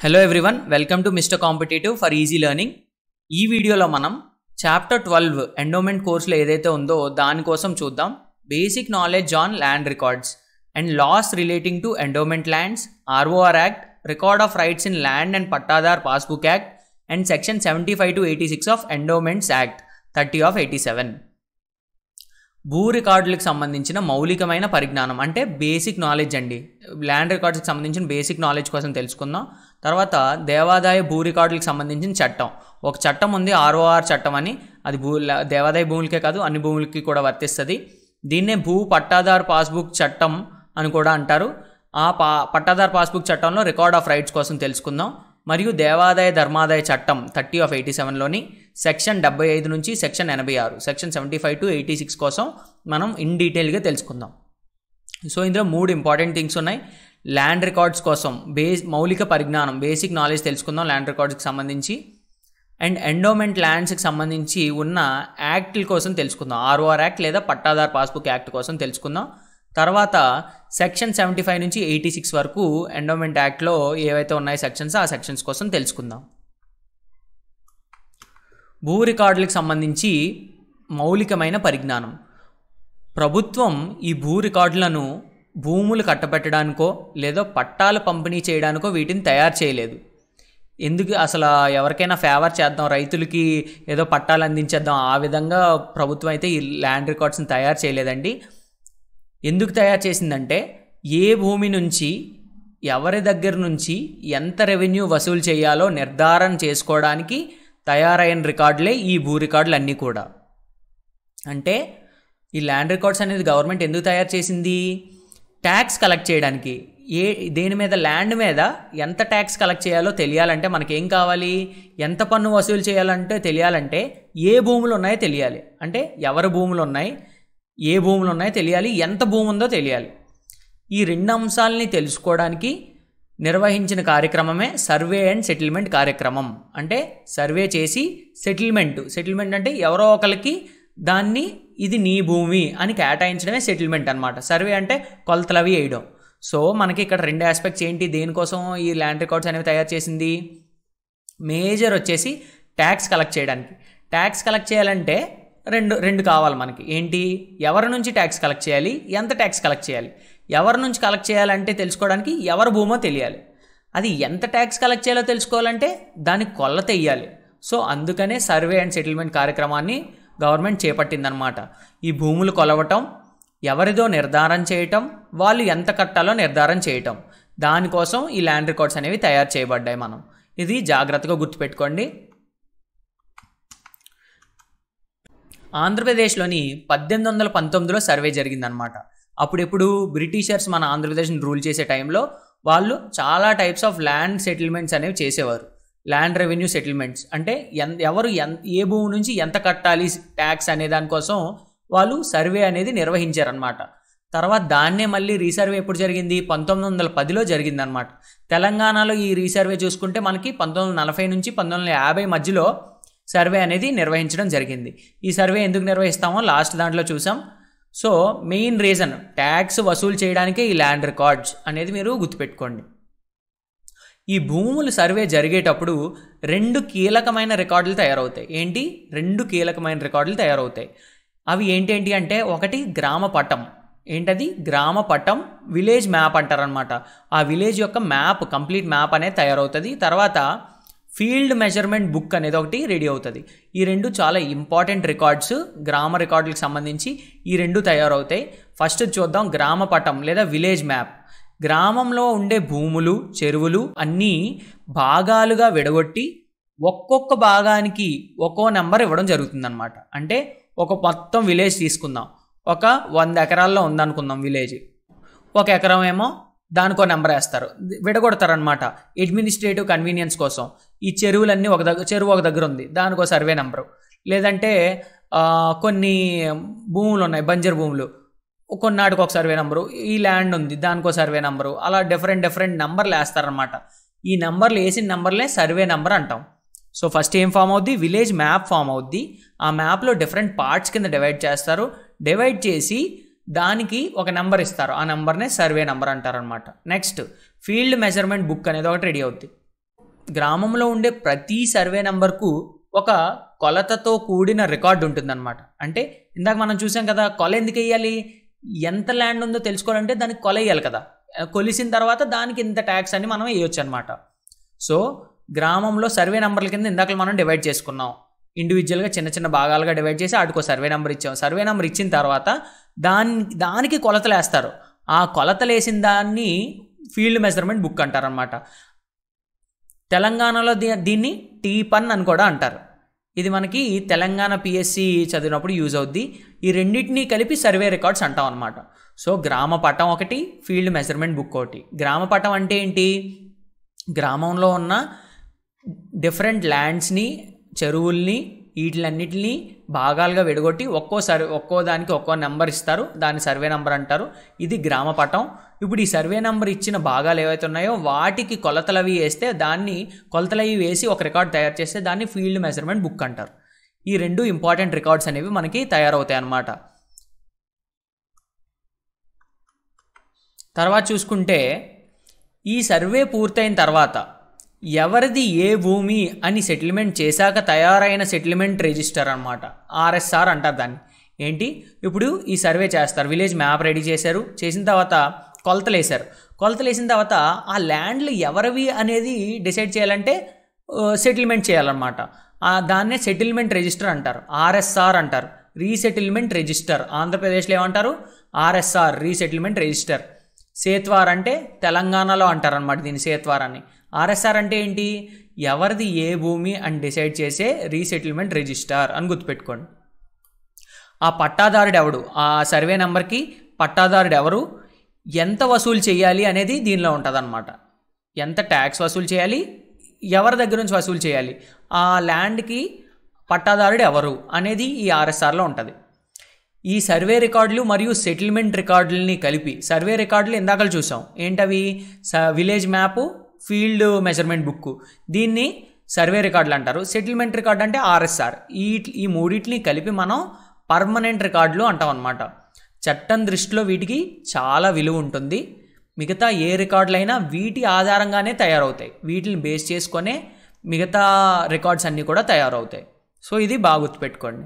Hello everyone, welcome to mister competitive for easy learning. ఈ వీడియోలో మనం చాప్టర్ 12 ఎండోమెంట్ కోర్సులో ఏదైతే ఉందో దానికోసం చూద్దాం. Basic knowledge on land records and laws relating to endowment lands, ROR act, record of rights in land and Pattadar passbook act and section 75 to 86 of endowments act 30 of 87. భూ రికార్డులకు సంబంధించిన మౌలికమైన పరిజ్ఞానం అంటే బేసిక్ నాలెడ్జ్ అండి. ల్యాండ్ రికార్డ్స్కి సంబంధించిన basic knowledge కోసం తెలుసుకుందాం. తర్వాత దేవాదాయ భూ రికార్డులకు సంబంధించిన చట్టం, ఒక చట్టం ఉంది ఆర్ఓఆర్ చట్టం అని. అది దేవాదాయ భూములకే కాదు అన్ని భూములకి కూడా వర్తిస్తుంది. దీన్నే భూ పట్టాదార్ పాస్బుక్ చట్టం అని కూడా అంటారు. ఆ పట్టాదార్ పాస్బుక్ చట్టంలో రికార్డ్ ఆఫ్ రైట్స్ కోసం తెలుసుకుందాం. మరియు దేవాదాయ ధర్మాదాయ చట్టం 30 of 87లోని సెక్షన్ 75 నుంచి సెక్షన్ 86, సెక్షన్ 75 to 86 కోసం మనం ఇన్ డీటెయిల్గా తెలుసుకుందాం. సో ఇందులో 3 ఇంపార్టెంట్ థింగ్స్ ఉన్నాయి. ల్యాండ్ రికార్డ్స్ కోసం మౌలిక పరిజ్ఞానం, బేసిక్ నాలెడ్జ్ తెలుసుకుందాం ల్యాండ్ రికార్డ్స్కి సంబంధించి. అండ్ ఎండోమెంట్ ల్యాండ్స్కి సంబంధించి ఉన్న యాక్ట్ల కోసం తెలుసుకుందాం. ఆర్ఓఆర్ యాక్ట్ లేదా పట్టాదార్ పాస్బుక్ యాక్ట్ కోసం తెలుసుకుందాం. తర్వాత సెక్షన్ 75 నుంచి 86 వరకు ఎండోమెంట్ యాక్ట్లో ఏవైతే ఉన్నాయి సెక్షన్స్, ఆ సెక్షన్స్ కోసం తెలుసుకుందాం. భూ రికార్డులకు సంబంధించి మౌలికమైన పరిజ్ఞానం. ప్రభుత్వం ఈ భూ రికార్డులను భూములు కట్టబెట్టడానికో లేదా పట్టాలు పంపిణీ చేయడానికో వీటిని తయారు చేయలేదు. ఎందుకు అసలు ఎవరికైనా ఫేవర్ చేద్దాం, రైతులకి ఏదో పట్టాలు అందించేద్దాం, ఆ విధంగా ప్రభుత్వం అయితే ఈ ల్యాండ్ రికార్డ్స్ని తయారు చేయలేదండి. ఎందుకు తయారు చేసిందంటే ఏ భూమి నుంచి ఎవరి దగ్గర నుంచి ఎంత రెవెన్యూ వసూలు చేయాలో నిర్ధారణ చేసుకోవడానికి తయారైన రికార్డులే ఈ భూ రికార్డులు అన్నీ కూడా. అంటే ఈ ల్యాండ్ రికార్డ్స్ అనేది గవర్నమెంట్ ఎందుకు తయారు చేసింది? ట్యాక్స్ కలెక్ట్ చేయడానికి. దేని మీద, ల్యాండ్ మీద ఎంత ట్యాక్స్ కలెక్ట్ చేయాలో తెలియాలంటే మనకేం కావాలి? ఎంత పన్ను వసూలు చేయాలంటే తెలియాలంటే ఏ భూములు ఉన్నాయో తెలియాలి. అంటే ఎవరి భూములు ఉన్నాయి, ఏ భూములు ఉన్నాయో తెలియాలి, ఎంత భూమి ఉందో తెలియాలి. ఈ 2 అంశాలని తెలుసుకోవడానికి నిర్వహించిన కార్యక్రమమే సర్వే అండ్ సెటిల్మెంట్ కార్యక్రమం. అంటే సర్వే చేసి సెటిల్మెంట్ అంటే ఎవరో ఒకరికి దాన్ని ఇది నీ భూమి అని కేటాయించడమే సెటిల్మెంట్ అనమాట. సర్వే అంటే కొలతలు అవి వేయడం. సో మనకి ఇక్కడ 2 ఆస్పెక్ట్స్ ఏంటి, దేనికోసం ఈ ల్యాండ్ రికార్డ్స్ అనేవి తయారు చేసింది? మేజర్ వచ్చేసి ట్యాక్స్ కలెక్ట్ చేయడానికి. ట్యాక్స్ కలెక్ట్ చేయాలంటే రెండు కావాలి మనకి. ఏంటి? ఎవరి నుంచి ట్యాక్స్ కలెక్ట్ చేయాలి, ఎంత ట్యాక్స్ కలెక్ట్ చేయాలి. ఎవరి నుంచి కలెక్ట్ చేయాలంటే తెలుసుకోవడానికి ఎవరి భూమో తెలియాలి. అది ఎంత ట్యాక్స్ కలెక్ట్ చేయాలో తెలుసుకోవాలంటే దానికి కొలత వేయాలి. సో అందుకనే సర్వే అండ్ సెటిల్మెంట్ కార్యక్రమాన్ని గవర్నమెంట్ చేపట్టిందనమాట. ఈ భూములు కొలవటం, ఎవరిదో నిర్ధారణ చేయటం, వాళ్ళు ఎంత కట్టాలో నిర్ధారణ చేయటం, దానికోసం ఈ ల్యాండ్ రికార్డ్స్ అనేవి తయారు చేయబడ్డాయి. ఇది జాగ్రత్తగా గుర్తుపెట్టుకోండి. ఆంధ్రప్రదేశ్లోని 1819లో సర్వే జరిగిందనమాట. అప్పుడెప్పుడు బ్రిటిషర్స్ మన ఆంధ్రప్రదేశ్ని రూల్ చేసే టైంలో వాళ్ళు చాలా టైప్స్ ఆఫ్ ల్యాండ్ సెటిల్మెంట్స్ అనేవి చేసేవారు. ల్యాండ్ రెవెన్యూ సెటిల్మెంట్స్ అంటే ఎవరు ఏ భూమి నుంచి ఎంత కట్టాలి ట్యాక్స్ అనే దానికోసం వాళ్ళు సర్వే అనేది నిర్వహించారనమాట. తర్వాత దాన్నే మళ్ళీ రీసర్వే ఎప్పుడు జరిగింది? 1910లో జరిగిందనమాట. తెలంగాణలో ఈ రీసర్వే చూసుకుంటే మనకి 1940 నుంచి 1950 మధ్యలో సర్వే అనేది నిర్వహించడం జరిగింది. ఈ సర్వే ఎందుకు నిర్వహిస్తామో లాస్ట్ దాంట్లో చూసాం. సో మెయిన్ రీజన్ ట్యాక్స్ వసూలు చేయడానికే ఈ ల్యాండ్ రికార్డ్స్ అనేది మీరు గుర్తుపెట్టుకోండి. ఈ భూములు సర్వే జరిగేటప్పుడు 2 కీలకమైన రికార్డులు తయారవుతాయి. ఏంటి? 2 కీలకమైన రికార్డులు తయారవుతాయి. అవి ఏంటి అంటే, ఒకటి గ్రామ పటం. ఏంటది? గ్రామ పటం, విలేజ్ మ్యాప్ అంటారనమాట. ఆ విలేజ్ యొక్క మ్యాప్, కంప్లీట్ మ్యాప్ అనేది తయారవుతుంది. తర్వాత ఫీల్డ్ మెజర్మెంట్ బుక్ అనేది ఒకటి రెడీ అవుతుంది. ఈ 2 చాలా ఇంపార్టెంట్ రికార్డ్స్ గ్రామ రికార్డులకు సంబంధించి. ఈ 2 తయారవుతాయి. ఫస్ట్ చూద్దాం గ్రామ పటం లేదా విలేజ్ మ్యాప్. గ్రామంలో ఉండే భూములు, చెరువులు అన్నీ భాగాలుగా విడగొట్టి ఒక్కొక్క భాగానికి ఒక్కో నెంబర్ ఇవ్వడం జరుగుతుందన్నమాట. అంటే ఒక మొత్తం విలేజ్ తీసుకుందాం. ఒక 100 ఎకరాల్లో ఉందనుకుందాం విలేజ్. 1 ఎకరం ఏమో దానికో నెంబర్ వేస్తారు, విడగొడతారనమాట అడ్మినిస్ట్రేటివ్ కన్వీనియన్స్ కోసం. ఈ చెరువులన్నీ చెరువు ఒక దగ్గర ఉంది, దానికో సర్వే నెంబరు. లేదంటే కొన్ని భూములు ఉన్నాయి, బంజర్ భూములు, కొన్నాటికి ఒక సర్వే నెంబరు. ఈ ల్యాండ్ ఉంది, దానికో సర్వే నెంబరు. అలా డిఫరెంట్ నెంబర్లు వేస్తారనమాట. ఈ నెంబర్లు వేసిన నెంబర్లే సర్వే నెంబర్ అంటాం. సో ఫస్ట్ ఏం ఫామ్ అవుద్ది? విలేజ్ మ్యాప్ ఫామ్ అవుద్ది. ఆ మ్యాప్లో డిఫరెంట్ పార్ట్స్ కింద డివైడ్ చేస్తారు. డివైడ్ చేసి దానికి ఒక నెంబర్ ఇస్తారు. ఆ నెంబర్నే సర్వే నెంబర్ అంటారనమాట. నెక్స్ట్ ఫీల్డ్ మెజర్మెంట్ బుక్ అనేది ఒకటి రెడీ అవుద్ది. గ్రామంలో ఉండే ప్రతి సర్వే నెంబర్కు ఒక కొలతతో కూడిన రికార్డు ఉంటుందన్నమాట. అంటే ఇందాక మనం చూసాం కదా, కొల ఎందుకు వేయాలి, ఎంత ల్యాండ్ ఉందో తెలుసుకోవాలంటే దానికి కొల వేయాలి కదా, కొలిసిన తర్వాత దానికి ఇంత ట్యాక్స్ అని మనం వేయొచ్చు అనమాట. సో గ్రామంలో సర్వే నెంబర్ల కింద ఇందాక మనం డివైడ్ చేసుకున్నాం, ఇండివిజువల్గా చిన్న చిన్న భాగాలుగా డివైడ్ చేసి ఆడికో సర్వే నెంబర్ ఇచ్చాం. సర్వే నెంబర్ ఇచ్చిన తర్వాత దానికి కొలతలు వేస్తారు. ఆ కొలతలు వేసిన దాన్ని ఫీల్డ్ మెజర్మెంట్ బుక్ అంటారనమాట. తెలంగాణలో దీన్ని టీ-పన్ అని కూడా అంటారు. ఇది మనకి తెలంగాణ పిఎస్సి చదివినప్పుడు యూజ్ అవుద్ది. ఈ రెండింటినీ కలిపి సర్వే రికార్డ్స్ అంటాం అనమాట. సో గ్రామ పటం ఒకటి, ఫీల్డ్ మెజర్మెంట్ బుక్ ఒకటి. గ్రామ పటం అంటే ఏంటి, గ్రామంలో ఉన్న డిఫరెంట్ ల్యాండ్స్ని, చెరువుల్ని, వీటిలన్నిటిని భాగాలుగా విడగొట్టి ఒక్కో దానికి ఒక్కో నెంబర్ ఇస్తారు, దాన్ని సర్వే నెంబర్ అంటారు. ఇది గ్రామ పటం. ఇప్పుడు ఈ సర్వే నెంబర్ ఇచ్చిన భాగాలు ఏవైతే ఉన్నాయో వాటికి కొలతలవి వేస్తే దాన్ని కొలతలవి వేసి ఒక రికార్డ్ తయారు చేస్తే దాన్ని ఫీల్డ్ మెజర్మెంట్ బుక్ అంటారు. ఈ రెండు ఇంపార్టెంట్ రికార్డ్స్ అనేవి మనకి తయారవుతాయి అన్నమాట. తర్వాత చూసుకుంటే ఈ సర్వే పూర్తయిన తర్వాత ఎవరిది ఏ భూమి అని సెటిల్మెంట్ చేశాక తయారైన సెటిల్మెంట్ రిజిస్టర్ అనమాట, ఆర్ఎస్ఆర్ అంటారు దాన్ని. ఏంటి, ఇప్పుడు ఈ సర్వే చేస్తారు, విలేజ్ మ్యాప్ రెడీ చేశారు, చేసిన తర్వాత కొలతలు వేసిన తర్వాత ఆ ల్యాండ్లు ఎవరివి అనేది డిసైడ్ చేయాలంటే సెటిల్మెంట్ చేయాలన్నమాట. దాన్నే సెటిల్మెంట్ రిజిస్టర్ అంటారు, ఆర్ఎస్ఆర్ అంటారు. రీసెటిల్మెంట్ రిజిస్టర్ ఆంధ్రప్రదేశ్లో ఏమంటారు, ఆర్ఎస్ఆర్ రీసెటిల్మెంట్ రిజిస్టర్. సేత్వార్ అంటే తెలంగాణలో అంటారనమాట దీన్ని, సేత్వార్ అని. ఆర్ఎస్ఆర్ అంటే ఏంటి, ఎవరిది ఏ భూమి అని డిసైడ్ చేసే రీసెటిల్మెంట్ రిజిస్టర్ అని గుర్తుపెట్టుకోండి. ఆ పట్టాదారుడు ఎవడు, ఆ సర్వే నెంబర్కి పట్టాదారుడు ఎవరు, ఎంత వసూలు చేయాలి అనేది దీనిలో ఉంటుంది అనమాట. ఎంత ట్యాక్స్ వసూలు చేయాలి, ఎవరి దగ్గర నుంచి వసూలు చేయాలి, ఆ ల్యాండ్కి పట్టాదారుడు ఎవరు అనేది ఈ ఆర్ఎస్ఆర్లో ఉంటుంది. ఈ సర్వే రికార్డులు మరియు సెటిల్మెంట్ రికార్డులని కలిపి, సర్వే రికార్డులు ఇందాక చూసాం ఏంటవి, village map, field measurement book, దీన్ని సర్వే రికార్డులు అంటారు. సెటిల్మెంట్ రికార్డు అంటే ఆర్ఎస్ఆర్. ఈ మూడింటిని కలిపి మనం పర్మనెంట్ రికార్డులు అంటాం అన్నమాట. చట్టం దృష్టిలో వీటికి చాలా విలువ ఉంటుంది. మిగతా ఏ రికార్డులైనా వీటి ఆధారంగానే తయారవుతాయి, వీటిని బేస్ చేసుకొనే మిగతా రికార్డ్స్ అన్నీ కూడా తయారవుతాయి. సో ఇది బాగా గుర్తుపెట్టుకోండి.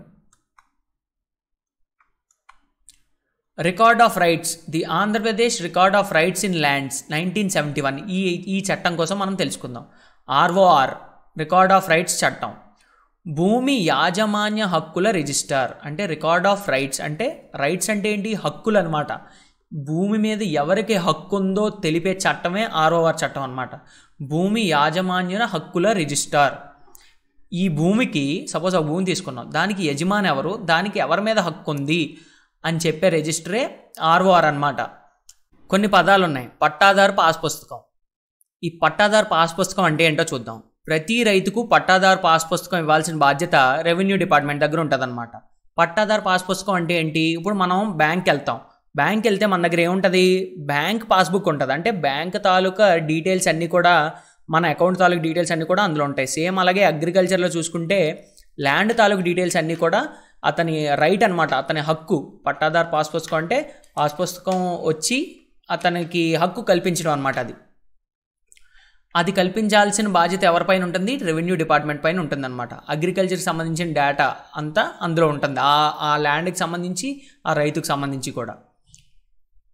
Record of rights, the Andhra Pradesh record of rights in lands 1971. ఈ చట్టం కోసం మనం తెలుసుకుందాం. ఆర్ఓఆర్ రికార్డ్ ఆఫ్ రైట్స్ చట్టం. భూమి యాజమాన్య హక్కుల రిజిస్టర్ అంటే రికార్డ్ ఆఫ్ రైట్స్. అంటే రైట్స్ అంటే ఏంటి, హక్కులు అనమాట. భూమి మీద ఎవరికి హక్కు ఉందో తెలిపే చట్టమే ఆర్ఓఆర్ చట్టం అనమాట. భూమి యాజమాన్యుల హక్కుల రిజిస్టర్. ఈ భూమికి సపోజ్ ఆ భూమిని తీసుకున్నాం, దానికి యజమాని ఎవరు, దానికి ఎవరి మీద హక్కు ఉంది అని చెప్పే రిజిస్టరే ఆర్ఓఆర్ అనమాట. కొన్ని పదాలు ఉన్నాయి. పట్టాదారు పాస్ పుస్తకం. ఈ పట్టాదారు పాస్ పుస్తకం అంటే ఏంటో చూద్దాం. ప్రతి రైతుకు పట్టాదారు పాస్ పుస్తకం ఇవ్వాల్సిన బాధ్యత రెవెన్యూ డిపార్ట్మెంట్ దగ్గర ఉంటుందన్నమాట. పట్టాదారు పాస్ పుస్తకం అంటే ఏంటి, ఇప్పుడు మనం బ్యాంక్కి వెళ్తే మన దగ్గర ఏముంటుంది, బ్యాంక్ పాస్బుక్ ఉంటుంది. అంటే బ్యాంక్ తాలూకా డీటెయిల్స్ అన్నీ కూడా, మన అకౌంట్ తాలూకు డీటెయిల్స్ అన్నీ కూడా అందులో ఉంటాయి. సేమ్ అలాగే అగ్రికల్చర్లో చూసుకుంటే ల్యాండ్ తాలూకు డీటెయిల్స్ అన్నీ కూడా అతని రైట్ అనమాట, అతని హక్కు. పట్టాదారు పాస్ పుస్తకం అంటే పాస్ పుస్తకం వచ్చి అతనికి హక్కు కల్పించడం అనమాట. అది కల్పించాల్సిన బాధ్యత ఎవరిపైన ఉంటుంది, రెవెన్యూ డిపార్ట్మెంట్ పైన ఉంటుందన్నమాట. అగ్రికల్చర్కి సంబంధించిన డేటా అంతా అందులో ఉంటుంది, ఆ ల్యాండ్కి సంబంధించి, ఆ రైతుకు సంబంధించి కూడా.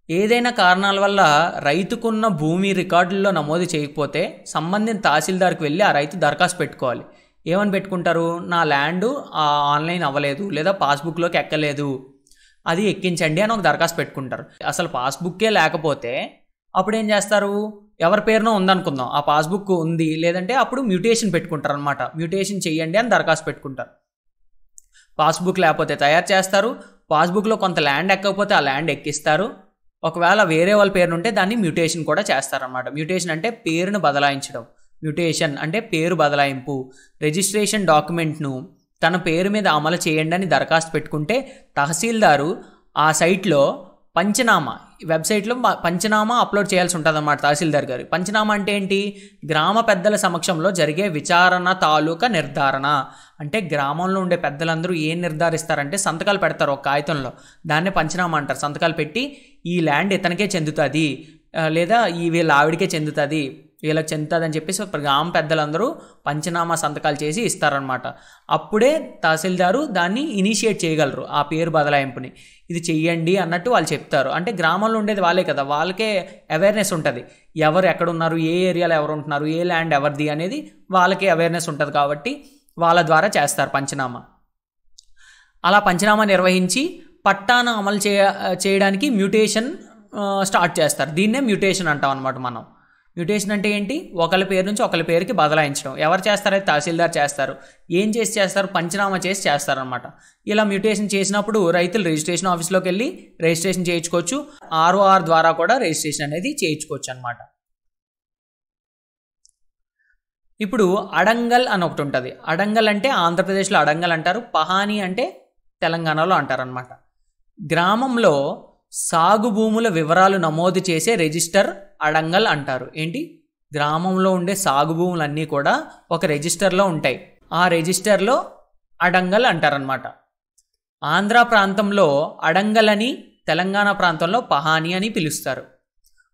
ఏదైనా కారణాల వల్ల రైతుకున్న భూమి రికార్డుల్లో నమోదు చేయకపోతే సంబంధిత తహసీల్దార్కి వెళ్ళి ఆ రైతు దరఖాస్తు పెట్టుకోవాలి. ఏమని పెట్టుకుంటారు, నా ల్యాండ్ ఆన్లైన్ అవ్వలేదు లేదా పాస్బుక్లోకి ఎక్కలేదు, అది ఎక్కించండి అని ఒక దరఖాస్తు పెట్టుకుంటారు. అసలు పాస్బుక్కే లేకపోతే అప్పుడు ఏం చేస్తారు, ఎవరి పేరునో ఉందనుకుందాం, ఆ పాస్బుక్ ఉంది, లేదంటే అప్పుడు మ్యూటేషన్ పెట్టుకుంటారు అనమాట. మ్యూటేషన్ చెయ్యండి అని దరఖాస్తు పెట్టుకుంటారు. పాస్బుక్ లేకపోతే తయారు చేస్తారు. పాస్బుక్లో కొంత ల్యాండ్ ఎక్కకపోతే ఆ ల్యాండ్ ఎక్కిస్తారు. ఒకవేళ వేరే వాళ్ళ పేరు ఉంటే దాన్ని మ్యూటేషన్ కూడా చేస్తారనమాట. మ్యూటేషన్ అంటే పేరును బదలాయించడం, మ్యూటేషన్ అంటే పేరు బదలాయింపు. రిజిస్ట్రేషన్ డాక్యుమెంట్ను తన పేరు మీద అమలు చేయండి అని దరఖాస్తు పెట్టుకుంటే తహసీల్దారు ఆ సైట్లో పంచనామా, వెబ్సైట్లో పంచనామా అప్లోడ్ చేయాల్సి ఉంటుంది అన్నమాట తహసీల్దార్ గారు. పంచనామా అంటే ఏంటి, గ్రామ పెద్దల సమక్షంలో జరిగే విచారణ తాలూకా నిర్ధారణ. అంటే గ్రామంలో ఉండే పెద్దలందరూ ఏం నిర్ధారిస్తారంటే సంతకాలు పెడతారు ఒక కాగితంలో, దాన్నే పంచనామా అంటారు. సంతకాలు పెట్టి ఈ ల్యాండ్ ఇతనికే చెందుతుంది లేదా ఈ వీళ్ళ ఆవిడికే చెందుతుంది, వీళ్ళకి చెందుతుందని చెప్పేసి గ్రామ పెద్దలందరూ పంచనామా సంతకాలు చేసి ఇస్తారనమాట. అప్పుడే తహసీల్దారు దాన్ని ఇనిషియేట్ చేయగలరు, ఆ పేరు బదలాయింపుని. ఇది చెయ్యండి అన్నట్టు వాళ్ళు చెప్తారు. అంటే గ్రామంలో ఉండేది వాళ్ళే కదా, వాళ్ళకే అవేర్నెస్ ఉంటుంది. ఎవరు ఎక్కడ ఉన్నారు, ఏ ఏరియాలో ఎవరు ఉంటున్నారు, ఏ ల్యాండ్ ఎవరిది అనేది వాళ్ళకే అవేర్నెస్ ఉంటుంది. కాబట్టి వాళ్ళ ద్వారా చేస్తారు పంచనామా. అలా పంచనామా నిర్వహించి పట్టాను అమలు చేయడానికి మ్యూటేషన్ స్టార్ట్ చేస్తారు. దీన్నే మ్యూటేషన్ అంటాం అనమాట మనం. మ్యూటేషన్ అంటే ఏంటి? ఒకరి పేరు నుంచి ఒకరి పేరుకి బదలాయించడం. ఎవరు చేస్తారైతే తహసీల్దార్ చేస్తారు. ఏం చేసి చేస్తారు? పంచనామా చేసి చేస్తారనమాట. ఇలా మ్యూటేషన్ చేసినప్పుడు రైతులు రిజిస్ట్రేషన్ ఆఫీస్లోకి వెళ్ళి రిజిస్ట్రేషన్ చేయించుకోవచ్చు. ఆర్ఓఆర్ ద్వారా కూడా రిజిస్ట్రేషన్ అనేది చేయించుకోవచ్చు అనమాట. ఇప్పుడు అడంగల్ అని ఒకటి ఉంటుంది. అడంగల్ అంటే ఆంధ్రప్రదేశ్లో అడంగల్ అంటారు, పహాని అంటే తెలంగాణలో అంటారనమాట. గ్రామంలో సాగు భూముల వివరాలు నమోదు చేసే రిజిస్టర్ అడంగల్ అంటారు. ఏంటి? గ్రామంలో ఉండే సాగు భూములన్నీ కూడా ఒక రిజిస్టర్లో ఉంటాయి. ఆ రిజిస్టర్లో అడంగల్ అంటారనమాట. ఆంధ్ర ప్రాంతంలో అడంగల్ అని, తెలంగాణ ప్రాంతంలో పహాని అని పిలుస్తారు.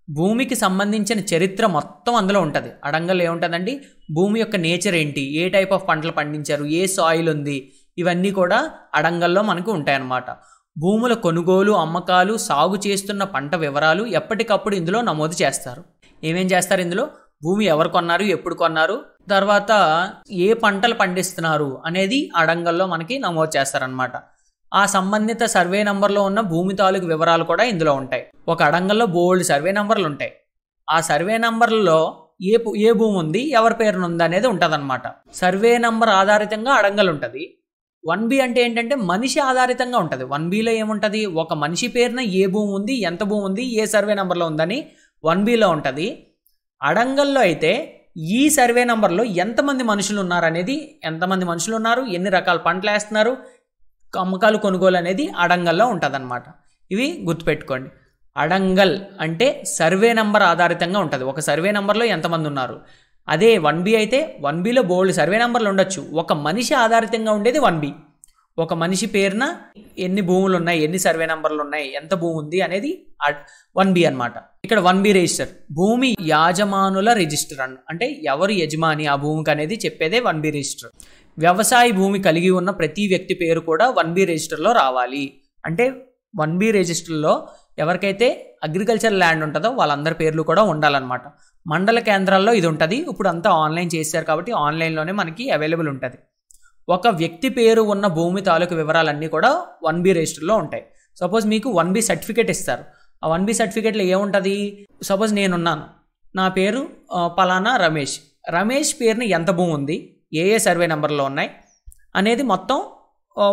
భూమికి సంబంధించిన చరిత్ర మొత్తం అందులో ఉంటుంది. అడంగల్ ఏముంటుందండి? భూమి యొక్క నేచర్ ఏంటి, ఏ టైప్ ఆఫ్ పంటలు పండించారు, ఏ సాయిల్ ఉంది, ఇవన్నీ కూడా అడంగల్లో మనకు ఉంటాయన్నమాట. భూముల కొనుగోలు, అమ్మకాలు, సాగు చేస్తున్న పంట వివరాలు ఎప్పటికప్పుడు ఇందులో నమోదు చేస్తారు. ఏమేం చేస్తారు ఇందులో? భూమి ఎవరు కొన్నారు, ఎప్పుడు కొన్నారు, తర్వాత ఏ పంటలు పండిస్తున్నారు అనేది అడంగల్లో మనకి నమోదు చేస్తారనమాట. ఆ సంబంధిత సర్వే నంబర్లో ఉన్న భూమి తాలూకు వివరాలు కూడా ఇందులో ఉంటాయి. ఒక అడంగల్లో బోల్డ్ సర్వే నంబర్లు ఉంటాయి. ఆ సర్వే నంబర్లలో ఏ భూమి ఉంది, ఎవరి పేరున ఉంది అనేది ఉంటుందన్నమాట. సర్వే నంబర్ ఆధారితంగా అడంగల్ ఉంటుంది. 1B అంటే ఏంటంటే మనిషి ఆధారితంగా ఉంటుంది. 1Bలో ఏముంటుంది? ఒక మనిషి పేరున ఏ భూమి ఉంది, ఎంత భూమి ఉంది, ఏ సర్వే నెంబర్లో ఉందని 1Bలో ఉంటుంది. అడంగల్లో అయితే ఈ సర్వే నెంబర్లో ఎంతమంది మనుషులు ఉన్నారనేది, ఎంతమంది మనుషులు ఉన్నారు, ఎన్ని రకాల పంటలు వేస్తున్నారు, అమ్మకాలు కొనుగోలు అనేది అడంగల్లో ఉంటుందన్నమాట. ఇవి గుర్తుపెట్టుకోండి. అడంగల్ అంటే సర్వే నెంబర్ ఆధారితంగా ఉంటుంది. ఒక సర్వే నెంబర్లో ఎంతమంది ఉన్నారు. అదే 1B అయితే 1Bలో బోల్డ్ సర్వే నెంబర్లు ఉండొచ్చు. ఒక మనిషి ఆధారితంగా ఉండేది 1B. ఒక మనిషి పేరున ఎన్ని భూములు ఉన్నాయి, ఎన్ని సర్వే నెంబర్లు ఉన్నాయి, ఎంత భూమి ఉంది అనేది 1B అనమాట. ఇక్కడ 1B రిజిస్టర్ భూమి యాజమానుల రిజిస్టర్ అంటే ఎవరు యజమాని ఆ భూమికి అనేది చెప్పేదే 1B రిజిస్టర్. వ్యవసాయ భూమి కలిగి ఉన్న ప్రతి వ్యక్తి పేరు కూడా 1B రిజిస్టర్లో రావాలి. అంటే 1B రిజిస్టర్లో ఎవరికైతే అగ్రికల్చర్ ల్యాండ్ ఉంటుందో వాళ్ళందరి పేర్లు కూడా ఉండాలన్నమాట. మండల కేంద్రాల్లో ఇది ఉంటుంది. ఇప్పుడు అంతా ఆన్లైన్ చేశారు కాబట్టి ఆన్లైన్లోనే మనకి అవైలబుల్ ఉంటుంది. ఒక వ్యక్తి పేరు ఉన్న భూమి తాలూకు వివరాలన్నీ కూడా 1B రిజిస్టర్లో ఉంటాయి. సపోజ్ మీకు 1B సర్టిఫికేట్ ఇస్తారు. ఆ 1B సర్టిఫికేట్లో ఏముంటుంది? సపోజ్ నేనున్నాను, నా పేరు పలానా రమేష్. రమేష్ పేరుని ఎంత భూమి ఉంది, ఏ సర్వే నెంబర్లో ఉన్నాయి అనేది మొత్తం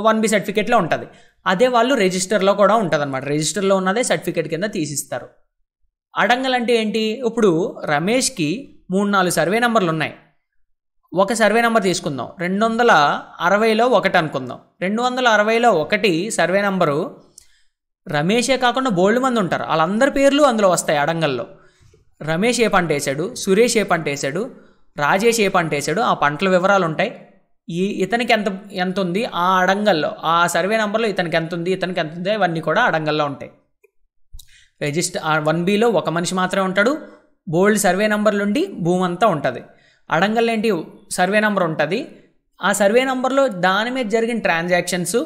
1B సర్టిఫికేట్లో ఉంటుంది. అదే వాళ్ళు రిజిస్టర్లో కూడా ఉంటుంది అనమాట. రిజిస్టర్లో ఉన్నదే సర్టిఫికేట్ కింద తీసిస్తారు. అడంగల్ అంటే ఏంటి? ఇప్పుడు రమేష్కి 3-4 సర్వే నెంబర్లు ఉన్నాయి. ఒక సర్వే నెంబర్ తీసుకుందాం, 260లో ఒకటి అనుకుందాం. 260లో ఒకటి సర్వే నెంబరు రమేషే కాకుండా బోల్డ్ మంది ఉంటారు. వాళ్ళందరి పేర్లు అందులో వస్తాయి అడంగల్లో. రమేష్ ఏ పంట వేసాడు, సురేష్ ఏ పంట వేసాడు, రాజేష్ ఏ పంట వేసాడు, ఆ పంటల వివరాలు ఉంటాయి. ఇతనికి ఎంత ఉంది ఆ అడంగల్లో, ఆ సర్వే నెంబర్లో ఇతనికి ఎంత ఉంది, ఇతనికి ఎంత ఉంది, ఇవన్నీ కూడా అడంగల్లో ఉంటాయి. రిజిస్టర్ 1Bలో ఒక మనిషి మాత్రమే ఉంటాడు. బోల్డ్ సర్వే నెంబర్లుండి భూమి అంతా ఉంటుంది. అడంగల్ ఏంటి? సర్వే నెంబర్ ఉంటుంది. ఆ సర్వే నెంబర్లో దాని మీద జరిగిన ట్రాన్సాక్షన్స్,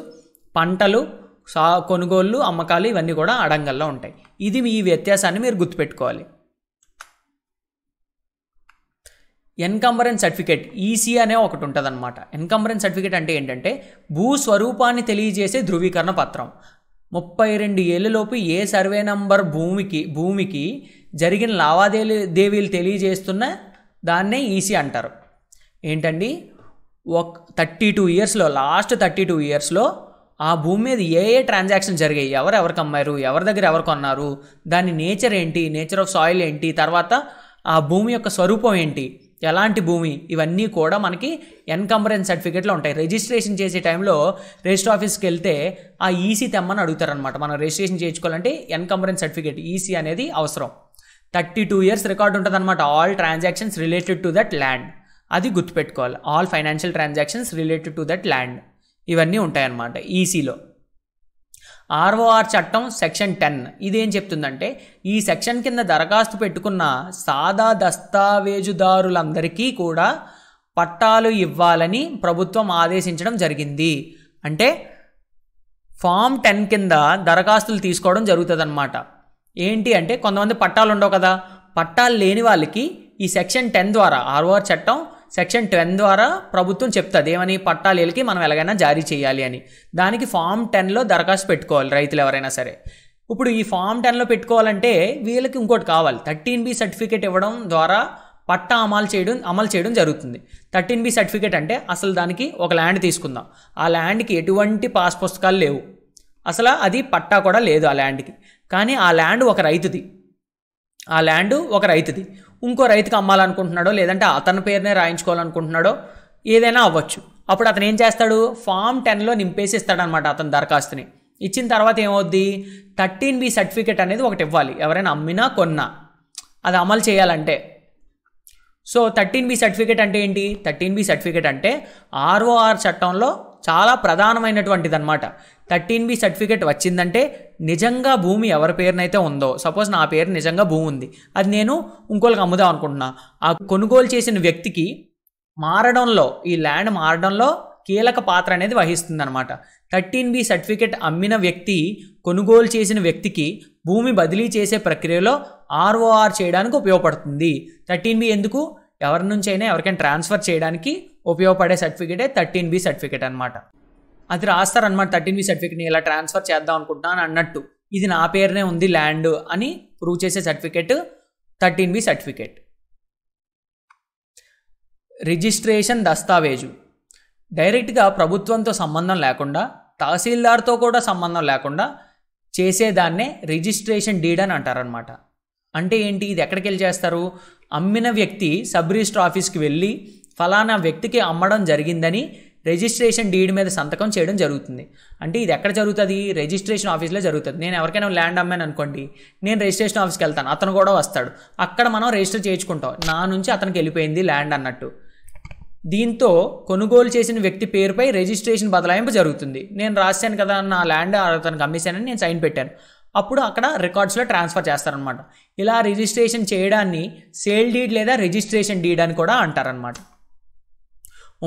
పంటలు, కొనుగోళ్ళు, అమ్మకాలు ఇవన్నీ కూడా అడంగల్లో ఉంటాయి. ఇది ఈ వ్యత్యాసాన్ని మీరు గుర్తుపెట్టుకోవాలి. ఎన్కంబరెన్స్ సర్టిఫికేట్ ఈసీ అనే ఒకటి ఉంటుంది అనమాట. ఎన్కంబరెన్స్ సర్టిఫికేట్ అంటే ఏంటంటే భూస్వరూపాన్ని తెలియజేసే ధృవీకరణ పత్రం. 32 ఏళ్ళలోపు ఏ సర్వే నంబర్ భూమికి జరిగిన లావాదేవీలు తెలియజేస్తున్న దాన్నే ఈసీ అంటారు. ఏంటండి? 32 ఇయర్స్లో, లాస్ట్ 32 ఇయర్స్లో ఆ భూమి మీద ఏ ట్రాన్సాక్షన్ జరిగాయి, ఎవరికి అమ్మారు, ఎవరి దగ్గర ఎవరు కొన్నారు, దాని నేచర్ ఏంటి, నేచర్ ఆఫ్ సాయిల్ ఏంటి, తర్వాత ఆ భూమి యొక్క స్వరూపం ఏంటి, ఎలాంటి భూమి, ఇవన్నీ కూడా మనకి ఎన్కంబరెన్స్ సర్టిఫికేట్లో ఉంటాయి. రిజిస్ట్రేషన్ చేసే టైంలో రిజిస్టర్ ఆఫీస్కి వెళ్తే ఆ ఈసీ తెమ్మని అడుగుతారనమాట. మనం రిజిస్ట్రేషన్ చేయించుకోవాలంటే ఎన్కంబరెన్స్ సర్టిఫికేట్ ఈసీ అనేది అవసరం. 32 ఇయర్స్ రికార్డ్ ఉంటుంది అనమాట. All transactions related to that land, అది గుర్తుపెట్టుకోవాలి. All financial transactions related to that land ఇవన్నీ ఉంటాయన్నమాట ఈసీలో. ఆర్ఓఆర్ చట్టం సెక్షన్ 10 ఇదేం చెప్తుందంటే ఈ సెక్షన్ కింద దరఖాస్తు పెట్టుకున్న సాదా దస్తావేజుదారులందరికీ కూడా పట్టాలు ఇవ్వాలని ప్రభుత్వం ఆదేశించడం జరిగింది. అంటే ఫామ్ 10 కింద దరఖాస్తులు తీసుకోవడం జరుగుతుంది అన్నమాట. ఏంటి అంటే కొంతమంది పట్టాలు ఉండవు కదా, పట్టాలు లేని వాళ్ళకి ఈ సెక్షన్ 10 ద్వారా ఆర్ఓఆర్ చట్టం సెక్షన్ 10 ద్వారా ప్రభుత్వం చెప్తుంది ఏమని, పట్టాలు వీళ్ళకి మనం ఎలాగైనా జారీ చేయాలి అని. దానికి ఫామ్ 10లో దరఖాస్తు పెట్టుకోవాలి రైతులు ఎవరైనా సరే. ఇప్పుడు ఈ ఫామ్ 10లో పెట్టుకోవాలంటే వీళ్ళకి ఇంకోటి కావాలి, 13B సర్టిఫికేట్ ఇవ్వడం ద్వారా పట్టా అమలు చేయడం జరుగుతుంది. 13B సర్టిఫికేట్ అంటే అసలు దానికి ఒక ల్యాండ్ తీసుకుందాం, ఆ ల్యాండ్కి ఎటువంటి పాస్ పుస్తకాలు లేవు, అసలు అది పట్టా కూడా లేదు ఆ ల్యాండ్కి. కానీ ఆ ల్యాండ్ ఒక రైతుది ఇంకో రైతుకి అమ్మాలనుకుంటున్నాడో లేదంటే అతని పేరునే రాయించుకోవాలనుకుంటున్నాడో ఏదైనా అవ్వచ్చు. అప్పుడు అతను ఏం చేస్తాడు, ఫామ్ 10లో నింపేసి ఇస్తాడనమాట అతని దరఖాస్తుని. ఇచ్చిన తర్వాత ఏమవుద్ది, 13B సర్టిఫికేట్ అనేది ఒకటి ఇవ్వాలి ఎవరైనా అమ్మినా కొన్నా అది అమలు చేయాలంటే. సో 13B సర్టిఫికేట్ అంటే ఏంటి, 13B సర్టిఫికేట్ అంటే ఆర్ఓఆర్ చట్టంలో చాలా ప్రధానమైనటువంటిది అనమాట. 13B సర్టిఫికేట్ వచ్చిందంటే నిజంగా భూమి ఎవరి పేరునైతే ఉందో, సపోజ్ నా పేరు నిజంగా భూమి ఉంది, అది నేను ఇంకోళ్ళకి అమ్ముదాం అనుకుంటున్నా, ఆ కొనుగోలు చేసిన వ్యక్తికి మారడంలో, ఈ ల్యాండ్ మారడంలో కీలక పాత్ర అనేది వహిస్తుంది అనమాట. 13B సర్టిఫికేట్ అమ్మిన వ్యక్తి కొనుగోలు చేసిన వ్యక్తికి భూమి బదిలీ చేసే ప్రక్రియలో ఆర్ఓఆర్ చేయడానికి ఉపయోగపడుతుంది. 13B ఎందుకు, ఎవరి నుంచి అయినా ఎవరికైనా ట్రాన్స్ఫర్ చేయడానికి ఉపయోగపడే సర్టిఫికేటే 13B సర్టిఫికేట్ అనమాట. అది రాస్తారనమాట, 13B సర్టిఫికేట్ని ఇలా ట్రాన్స్ఫర్ చేద్దాం అనుకుంటున్నాను అన్నట్టు, ఇది నా పేరునే ఉంది ల్యాండ్ అని ప్రూవ్ చేసే సర్టిఫికేట్ 13B సర్టిఫికేట్. రిజిస్ట్రేషన్ దస్తావేజు డైరెక్ట్గా ప్రభుత్వంతో సంబంధం లేకుండా, తహసీల్దార్తో కూడా సంబంధం లేకుండా చేసేదాన్నే రిజిస్ట్రేషన్ డీడ్ అని అంటారనమాట. అంటే ఏంటి, ఇది ఎక్కడికి వెళ్ళి చేస్తారు, అమ్మిన వ్యక్తి సబ్ రిజిస్టర్ ఆఫీస్కి వెళ్ళి ఫలానా వ్యక్తికి అమ్మడం జరిగిందని రిజిస్ట్రేషన్ డీడ్ మీద సంతకం చేయడం జరుగుతుంది. అంటే ఇది ఎక్కడ జరుగుతుంది, రిజిస్ట్రేషన్ ఆఫీస్లో జరుగుతుంది. నేను ఎవరికైనా ల్యాండ్ అమ్మాను అనుకోండి, నేను రిజిస్ట్రేషన్ ఆఫీస్కి వెళ్తాను, అతను కూడా వస్తాడు, అక్కడ మనం రిజిస్టర్ చేయించుకుంటాం, నా నుంచి అతనికి వెళ్ళిపోయింది ల్యాండ్ అన్నట్టు. దీంతో కొనుగోలు చేసిన వ్యక్తి పేరుపై రిజిస్ట్రేషన్ బదలాయింపు జరుగుతుంది. నేను రాశాను కదా నా ల్యాండ్ అతనికి అమ్మేశానని నేను సైన్ పెట్టాను, అప్పుడు అక్కడ రికార్డ్స్లో ట్రాన్స్ఫర్ చేస్తారనమాట. ఇలా రిజిస్ట్రేషన్ చేయడాన్ని సేల్ డీడ్ లేదా రిజిస్ట్రేషన్ డీడ్ అని కూడా అంటారనమాట.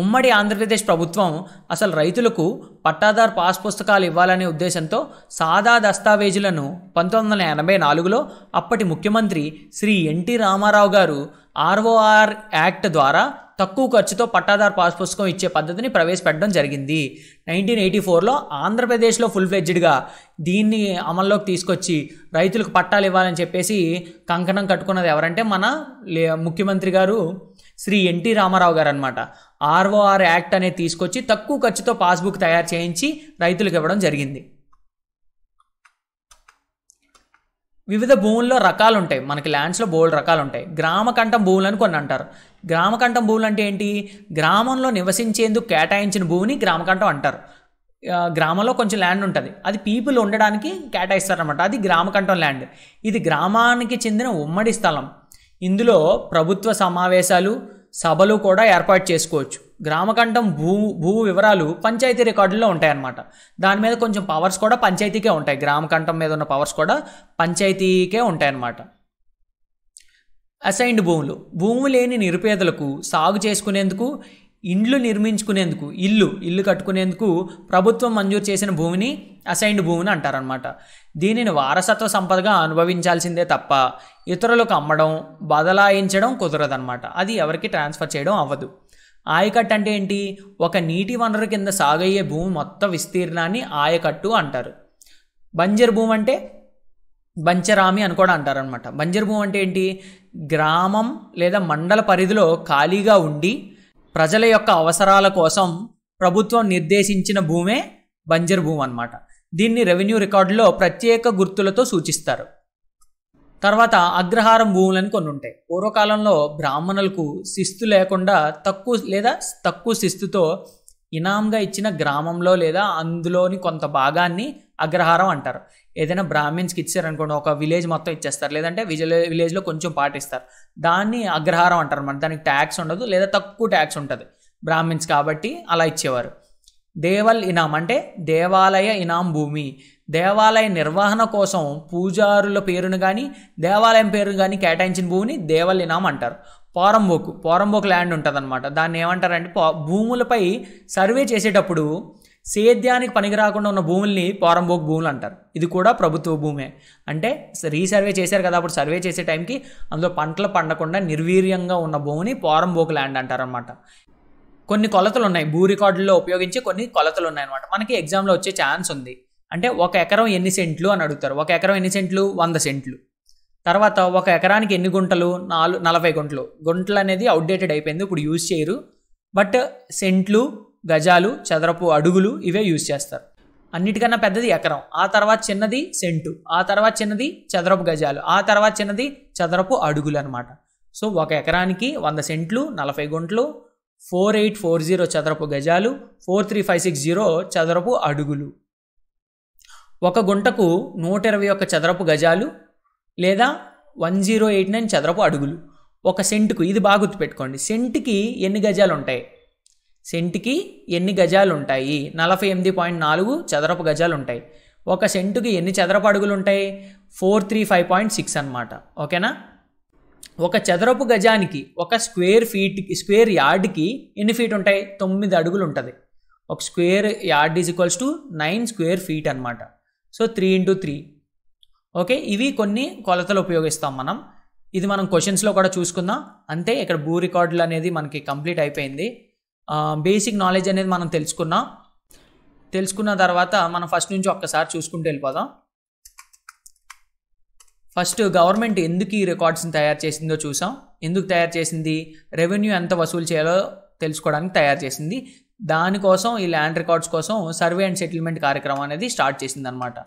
ఉమ్మడి ఆంధ్రప్రదేశ్ ప్రభుత్వం అసలు రైతులకు పట్టాదారు పాస్ పుస్తకాలు ఇవ్వాలనే ఉద్దేశంతో సాదా దస్తావేజులను 1984లో అప్పటి ముఖ్యమంత్రి శ్రీ ఎన్టీ రామారావు గారు ఆర్ఓఆర్ యాక్ట్ ద్వారా తక్కువ ఖర్చుతో పట్టాదారు పాస్ పుస్తకం ఇచ్చే పద్ధతిని ప్రవేశపెట్టడం జరిగింది. 1984లో ఆంధ్రప్రదేశ్లో ఫుల్ ఫ్లెడ్జ్డ్గా దీన్ని అమల్లోకి తీసుకొచ్చి రైతులకు పట్టాలు ఇవ్వాలని చెప్పేసి కంకణం కట్టుకున్నది ఎవరంటే మన ముఖ్యమంత్రి గారు శ్రీ ఎన్టీ రామారావు గారు అనమాట. ఆర్ఓఆర్ యాక్ట్ అనేది తీసుకొచ్చి తక్కువ ఖర్చుతో పాస్బుక్ తయారు చేయించి రైతులకు ఇవ్వడం జరిగింది. వివిధ భూముల్లో రకాలు ఉంటాయి, మనకి ల్యాండ్స్లో బోల్డ్ రకాలు ఉంటాయి. గ్రామకంఠం భూములు అని కొన్ని అంటారు. గ్రామకంఠం భూములు అంటే ఏంటి, గ్రామంలో నివసించేందుకు కేటాయించిన భూమిని గ్రామకంఠం అంటారు. గ్రామంలో కొంచెం ల్యాండ్ ఉంటుంది, అది పీపుల్ ఉండడానికి కేటాయిస్తారనమాట, అది గ్రామకంఠం ల్యాండ్. ఇది గ్రామానికి చెందిన ఉమ్మడి స్థలం. ఇందులో ప్రభుత్వ సమావేశాలు, సభలు కూడా ఏర్పాటు చేసుకోవచ్చు. గ్రామకంఠం భూ వివరాలు పంచాయతీ రికార్డుల్లో ఉంటాయన్నమాట. దాని మీద కొంచెం పవర్స్ కూడా పంచాయతీకే ఉంటాయి. గ్రామకంఠం మీద ఉన్న పవర్స్ కూడా పంచాయతీకే ఉంటాయన్నమాట. అసైన్డ్ భూములు, భూమి లేని నిరుపేదలకు సాగు చేసుకునేందుకు, ఇండ్లు నిర్మించుకునేందుకు, ఇల్లు కట్టుకునేందుకు ప్రభుత్వం మంజూరు చేసిన భూమిని అసైన్డ్ భూమిని అంటారనమాట. దీనిని వారసత్వ సంపదగా అనుభవించాల్సిందే తప్ప ఇతరులకు అమ్మడం, బదలాయించడం కుదరదనమాట. అది ఎవరికి ట్రాన్స్ఫర్ చేయడం అవ్వదు. ఆయకట్టు అంటే ఏంటి, ఒక నీటి వనరు కింద సాగయ్యే భూమి మొత్తం విస్తీర్ణాన్ని ఆయకట్టు అంటారు. బంజరు భూమి అంటే బంచరామి అని కూడా అంటారనమాట. బంజరు భూమి అంటే ఏంటి, గ్రామం లేదా మండల పరిధిలో ఖాళీగా ఉండి ప్రజల యొక్క అవసరాల కోసం ప్రభుత్వం నిర్దేశించిన భూమే బంజరు భూమి అన్నమాట. దీన్ని రెవెన్యూ రికార్డులో ప్రత్యేక గుర్తులతో సూచిస్తారు. తర్వాత అగ్రహారం భూములని కొన్ని ఉంటాయి. పూర్వకాలంలో బ్రాహ్మణులకు శిస్తు లేకుండా తక్కువ శిస్తుతో ఇనాంగా ఇచ్చిన గ్రామంలో లేదా అందులోని కొంత భాగాన్ని అగ్రహారం అంటారు. ఏదైనా బ్రాహ్మిన్స్కి ఇచ్చారనుకోండి, ఒక విలేజ్ మొత్తం ఇచ్చేస్తారు, లేదంటే విలేజ్లో కొంచెం పాటిస్తారు, దాన్ని అగ్రహారం అంటారు అన్నమాట. దానికి ట్యాక్స్ ఉండదు లేదా తక్కువ ట్యాక్స్ ఉంటుంది బ్రాహ్మిన్స్ కాబట్టి అలా ఇచ్చేవారు. దేవల్ ఇనాం అంటే దేవాలయ ఇనాం భూమి. దేవాలయ నిర్వహణ కోసం పూజారుల పేరును కానీ దేవాలయం పేరును కానీ కేటాయించిన భూమిని దేవల్ ఇనాం అంటారు. పోరంబోకు ల్యాండ్ ఉంటుంది అనమాట. దాన్ని ఏమంటారంటే భూములపై సర్వే చేసేటప్పుడు సేద్యానికి పనికి రాకుండా ఉన్న భూముల్ని పోరంబోకు భూములు అంటారు. ఇది కూడా ప్రభుత్వ భూమే. అంటే రీసర్వే చేశారు కదా, అప్పుడు సర్వే చేసే టైంకి అందులో పంటలు పండకుండా నిర్వీర్యంగా ఉన్న భూమిని పోరంబోకు ల్యాండ్ అంటారనమాట. కొన్ని కొలతలు ఉన్నాయి, భూ రికార్డుల్లో ఉపయోగించే కొన్ని కొలతలు ఉన్నాయన్నమాట. మనకి ఎగ్జామ్లో వచ్చే ఛాన్స్ ఉంది. అంటే 1 ఎకరం ఎన్ని సెంట్లు అని అడుగుతారు. 1 ఎకరం ఎన్ని సెంట్లు? 100 సెంట్లు. తర్వాత 1 ఎకరానికి ఎన్ని గుంటలు? 40 గుంటలు. గుంటలు అనేది అవుట్డేటెడ్ అయిపోయింది, ఇప్పుడు యూజ్ చేయరు. బట్ సెంట్లు, గజాలు, చదరపు అడుగులు ఇవే యూజ్ చేస్తారు. అన్నిటికన్నా పెద్దది ఎకరం, ఆ తర్వాత చిన్నది సెంటు, ఆ తర్వాత చిన్నది చదరపు గజాలు, ఆ తర్వాత చిన్నది చదరపు అడుగులు అనమాట. సో 1 ఎకరానికి 100 సెంట్లు, 40 గుంటలు, 4840 చదరపు గజాలు, 43560 చదరపు అడుగులు. 1 గుంటకు 121 చదరపు గజాలు లేదా 1089 చదరపు అడుగులు. 1 సెంటుకు, ఇది బాగా గుర్తుపెట్టుకోండి, సెంటుకి ఎన్ని గజాలు ఉంటాయి? సెంటుకి ఎన్ని గజాలు ఉంటాయి? 48.4 చదరపు గజాలు ఉంటాయి. 1 సెంటుకి ఎన్ని చదరపు అడుగులు ఉంటాయి? 435.6 అనమాట. ఓకేనా? 1 చదరపు గజానికి 1 స్క్వేర్ యార్డ్కి ఎన్ని ఫీట్ ఉంటాయి? 9 అడుగులు ఉంటుంది. 1 square yard is equals to 9 square feet అనమాట. సో 3 × 3. ఓకే, ఇవి కొన్ని కొలతలు ఉపయోగిస్తాం మనం. ఇది మనం క్వశ్చన్స్లో కూడా చూసుకుందాం. అంతే, ఇక్కడ భూ రికార్డులు అనేది మనకి కంప్లీట్ అయిపోయింది. బేసిక్ నాలెడ్జ్ అనేది మనం తెలుసుకున్న తర్వాత మనం ఫస్ట్ నుంచి ఒక్కసారి చూసుకుంటూ వెళ్ళిపోదాం. ఫస్ట్ గవర్నమెంట్ ఎందుకు ఈ రికార్డ్స్ని తయారు చేసిందో చూసాం. ఎందుకు తయారు చేసింది? రెవెన్యూ ఎంత వసూలు చేయాలో తెలుసుకోవడానికి తయారు చేసింది. దానికోసం ఈ ల్యాండ్ రికార్డ్స్ కోసం సర్వే అండ్ సెటిల్మెంట్ కార్యక్రమం అనేది స్టార్ట్ చేసింది అనమాట.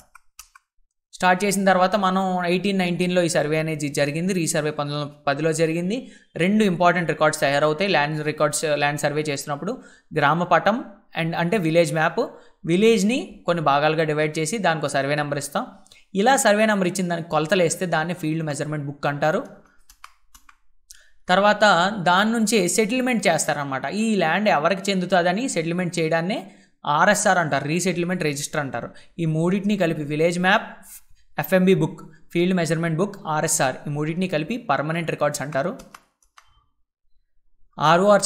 స్టార్ట్ చేసిన తర్వాత మనం 1819లో ఈ సర్వే అనేది జరిగింది. రీసర్వే 1910లో జరిగింది. 2 ఇంపార్టెంట్ రికార్డ్స్ తయారవుతాయి ల్యాండ్ సర్వే చేసినప్పుడు. గ్రామ పటం అంటే విలేజ్ మ్యాప్. విలేజ్ని కొన్ని భాగాలుగా డివైడ్ చేసి దానికి ఒక సర్వే నెంబర్ ఇస్తాం. ఇలా సర్వే నెంబర్ ఇచ్చిన దానికి కొలతలు వేస్తే దాన్ని ఫీల్డ్ మెజర్మెంట్ బుక్ అంటారు. తర్వాత దాని నుంచి సెటిల్మెంట్ చేస్తారనమాట. ఈ ల్యాండ్ ఎవరికి చెందుతుందని సెటిల్మెంట్ చేయడాన్ని RSR అంటారు, రీసెటిల్మెంట్ రిజిస్టర్ అంటారు. ఈ మూడింటిని కలిపి village map, FMB book, field measurement book, RSR, ఈ మూడింటిని కలిపి పర్మనెంట్ రికార్డ్స్ అంటారు. ROR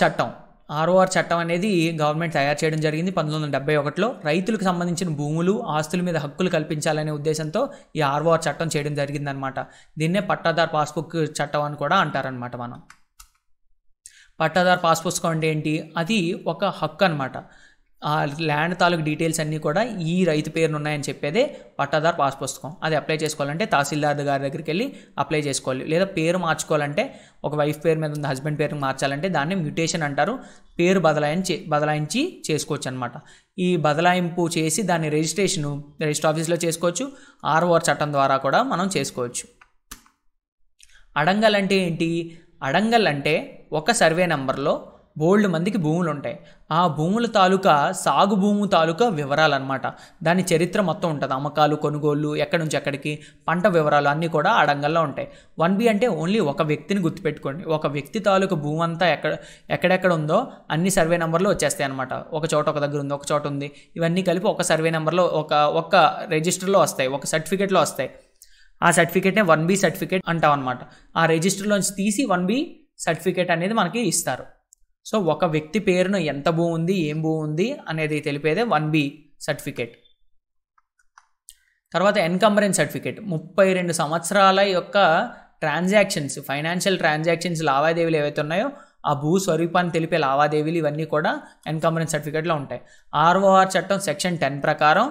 చట్టం అనేది గవర్నమెంట్ తయారు చేయడం జరిగింది 1971లో. రైతులకు సంబంధించిన భూములు, ఆస్తుల మీద హక్కులు కల్పించాలనే ఉద్దేశంతో ఈ ROR చట్టం చేయడం జరిగిందనమాట. దీన్నే పట్టాదార్ పాస్బుక్ చట్టం అని కూడా అంటారనమాట. మనం పట్టాదార్ పాస్బుక్ అంటే ఏంటి? అది ఒక హక్కు అనమాట. ఆ ల్యాండ్ తాలూకు డీటెయిల్స్ అన్నీ కూడా ఈ రైతు పేరును ఉన్నాయని చెప్పేదే పట్టాదార్ పాస్ పుస్తకం. అది అప్లై చేసుకోవాలంటే తహసీల్దార్ గారి దగ్గరికి వెళ్ళి అప్లై చేసుకోవాలి. లేదా పేరు మార్చుకోవాలంటే, ఒక వైఫ్ పేరు మీద ఉంది హస్బెండ్ పేరుని మార్చాలంటే దాన్ని మ్యూటేషన్ అంటారు. పేరు బదలాయించి చేసుకోవచ్చు అనమాట. ఈ బదలాయింపు చేసి దాన్ని రిజిస్టర్ ఆఫీస్లో చేసుకోవచ్చు. ROR చట్టం ద్వారా కూడా మనం చేసుకోవచ్చు. అడంగల్ అంటే ఏంటి? అడంగల్ అంటే ఒక సర్వే నెంబర్లో బోల్డ్ మందికి భూములు ఉంటాయి. ఆ భూముల తాలూకా సాగు భూము తాలూకా వివరాలు అనమాట. దాని చరిత్ర మొత్తం ఉంటుంది. అమ్మకాలు, కొనుగోళ్ళు, ఎక్కడి నుంచి ఎక్కడికి, పంట వివరాలు అన్నీ కూడా అడంగల్లో ఉంటాయి. 1B అంటే ఓన్లీ ఒక వ్యక్తిని గుర్తుపెట్టుకోండి. ఒక వ్యక్తి తాలూకా భూమి అంతా ఎక్కడెక్కడ ఉందో అన్ని సర్వే నెంబర్లు వచ్చేస్తాయి అనమాట. ఒక చోట ఒక దగ్గర ఉంది, ఒక చోట ఉంది, ఇవన్నీ కలిపి ఒక సర్వే నెంబర్లో ఒక రిజిస్టర్లో వస్తాయి, ఒక సర్టిఫికేట్లో వస్తాయి. ఆ సర్టిఫికేట్నే 1B సర్టిఫికేట్ అంటాం అనమాట. ఆ రిజిస్టర్లోంచి తీసి 1B సర్టిఫికేట్ అనేది మనకి ఇస్తారు. సో ఒక వ్యక్తి పేరున ఎంత భూమి ఉంది, ఏం భూమి ఉంది అనేది తెలిపేదే 1B సర్టిఫికేట్. తర్వాత ఎన్కంబరెన్స్ సర్టిఫికేట్ 32 సంవత్సరాల యొక్క ట్రాన్సాక్షన్స్, ఫైనాన్షియల్ ట్రాన్సాక్షన్స్, లావాదేవీలు ఏవైతే ఉన్నాయో ఆ భూ స్వరూపాన్ని తెలిపే లావాదేవీలు ఇవన్నీ కూడా ఎన్కంబరెన్స్ సర్టిఫికేట్లో ఉంటాయి. ROR చట్టం సెక్షన్ 10 ప్రకారం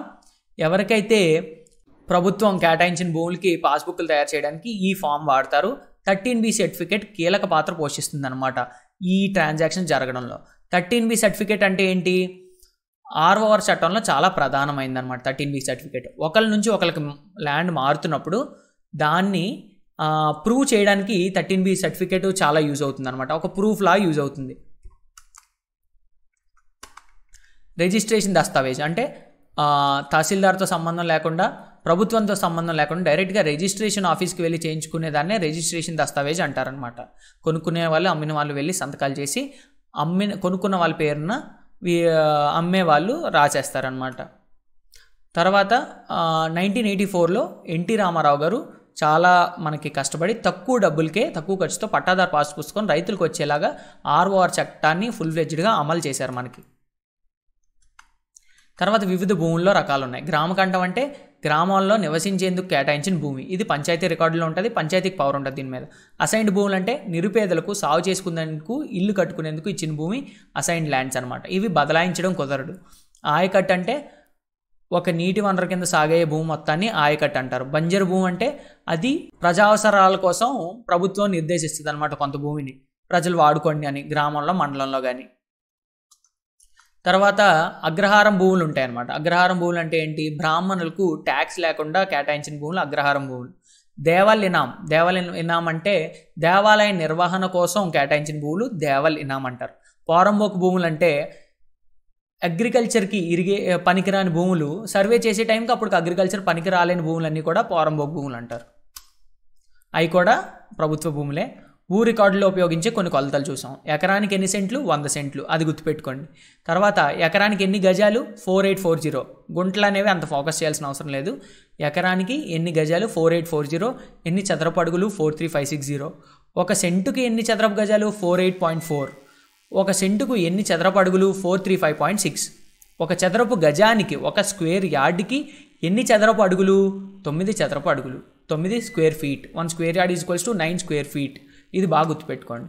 ఎవరికైతే ప్రభుత్వం కేటాయించిన భూములకి పాస్బుక్లు తయారు చేయడానికి ఈ ఫామ్ వాడతారు. 13B సర్టిఫికేట్ కీలక పాత్ర పోషిస్తుంది అనమాట ఈ ట్రాన్సాక్షన్ జరగడంలో. 13B సర్టిఫికేట్ అంటే ఏంటి? ROR చట్టంలో చాలా ప్రధానమైందనమాట 13B సర్టిఫికేట్. ఒకరి నుంచి ఒకరికి ల్యాండ్ మారుతున్నప్పుడు దాన్ని ప్రూవ్ చేయడానికి 13B సర్టిఫికేట్ చాలా యూజ్ అవుతుంది అనమాట. ఒక ప్రూఫ్ లా యూజ్ అవుతుంది. రిజిస్ట్రేషన్ దస్తావేజ్ అంటే తహసీల్దార్తో సంబంధం లేకుండా, ప్రభుత్వంతో సంబంధం లేకుండా డైరెక్ట్గా రిజిస్ట్రేషన్ ఆఫీస్కి వెళ్ళి చేయించుకునే దాన్నే రిజిస్ట్రేషన్ దస్తావేజ్ అంటారనమాట. కొనుక్కునే వాళ్ళు, అమ్మిన వాళ్ళు వెళ్ళి సంతకాలు చేసి కొనుక్కున్న వాళ్ళ పేరున అమ్మే వాళ్ళు రాసేస్తారనమాట. తర్వాత 1984లో ఎన్టీ రామారావు గారు చాలా మనకి కష్టపడి తక్కువ డబ్బులకే తక్కువ ఖర్చుతో పట్టాదారు పాస్ పుస్తకం రైతులకు వచ్చేలాగా ఆర్ఓఆర్ చట్టాన్ని ఫుల్ ఫ్లెడ్జ్డ్గా అమలు చేశారు మనకి. తర్వాత వివిధ భూముల్లో రకాలు ఉన్నాయి. గ్రామకంఠం అంటే గ్రామాల్లో నివసించేందుకు కేటాయించిన భూమి. ఇది పంచాయతీ రికార్డులో ఉంటుంది, పంచాయతీకి పవర్ ఉంటుంది దీని మీద. అసైన్డ్ భూములు అంటే నిరుపేదలకు సాగు చేసుకునేందుకు ఇల్లు కట్టుకునేందుకు ఇచ్చిన భూమి అసైన్డ్ ల్యాండ్స్ అనమాట. ఇవి బదలాయించడం కుదరదు. ఆయకట్టు అంటే ఒక నీటి వనరు కింద సాగే భూమి మొత్తాన్ని ఆయకట్టు అంటారు. బంజరు భూమి అంటే అది ప్రజావసరాల కోసం ప్రభుత్వం నిర్దేశిస్తుంది అనమాట, కొంత భూమిని ప్రజలు వాడుకోండి అని, గ్రామంలో మండలంలో కానీ. తర్వాత అగ్రహారం భూములు ఉంటాయన్నమాట. అగ్రహారం భూములు అంటే ఏంటి? బ్రాహ్మణులకు ట్యాక్స్ లేకుండా కేటాయించిన భూములు అగ్రహారం భూములు. దేవల్ ఇనాం అంటే దేవాలయ నిర్వహణ కోసం కేటాయించిన భూములు దేవల్ ఇనాం అంటారు. పోరంబోకు భూములు అంటే అగ్రికల్చర్కి పనికిరాని భూములు, సర్వే చేసే టైంకి అప్పుడు అగ్రికల్చర్ పనికి రాలేని భూములన్నీ కూడా పోరంబోకు భూములు అంటారు. అవి కూడా ప్రభుత్వ భూములే. భూ రికార్డులో ఉపయోగించే కొన్ని కొలతలు చూసాం. ఎకరానికి ఎన్ని సెంట్లు? 100 సెంట్లు, అది గుర్తుపెట్టుకోండి. తర్వాత ఎకరానికి ఎన్ని గజాలు? 4840. గుంటలు అనేవి అంత ఫోకస్ చేయాల్సిన అవసరం లేదు. ఎకరానికి ఎన్ని గజాలు? 4840. ఎన్ని చదరపు అడుగులు? 43560. ఒక సెంటుకి ఎన్ని చదరపు గజాలు? 48.4. ఒక సెంటుకు ఎన్ని చదరపు అడుగులు? 435.6. ఒక చదరపు గజానికి, ఒక స్క్వేర్ యార్డ్కి ఎన్ని చదరపు అడుగులు? 9 చదరపు అడుగులు, 9 square feet. 1 square yard equals to 9 square feet. ఇది బాగా గుర్తుపెట్టుకోండి.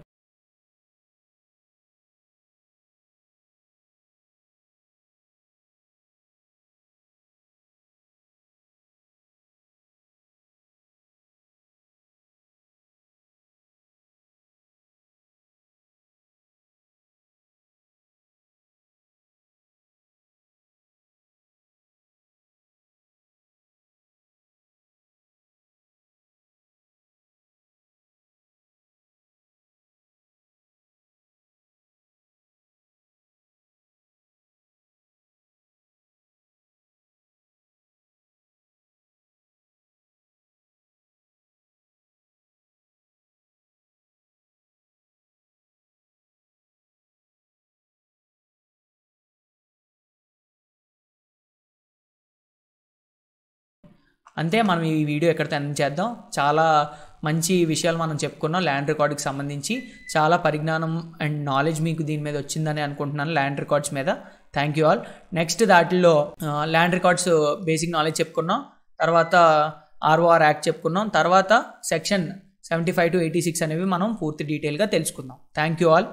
అంతే, మనం ఈ వీడియో ఎక్కడితో ఎండ్ చేద్దాం. చాలా మంచి విషయాలు మనం చెప్పుకున్నాం ల్యాండ్ రికార్డుకి సంబంధించి. చాలా పరిజ్ఞానం అండ్ నాలెడ్జ్ మీకు దీని మీద వచ్చిందని అనుకుంటున్నాను ల్యాండ్ రికార్డ్స్ మీద. Thank you all. నెక్స్ట్ దాటిలో ల్యాండ్ రికార్డ్స్ బేసిక్ నాలెడ్జ్ చెప్పుకున్నాం, తర్వాత ఆర్ఓఆర్ యాక్ట్ చెప్పుకున్నాం, తర్వాత సెక్షన్ 75 to 86 అనేవి మనం పూర్తి డీటెయిల్గా తెలుసుకుందాం. Thank you all.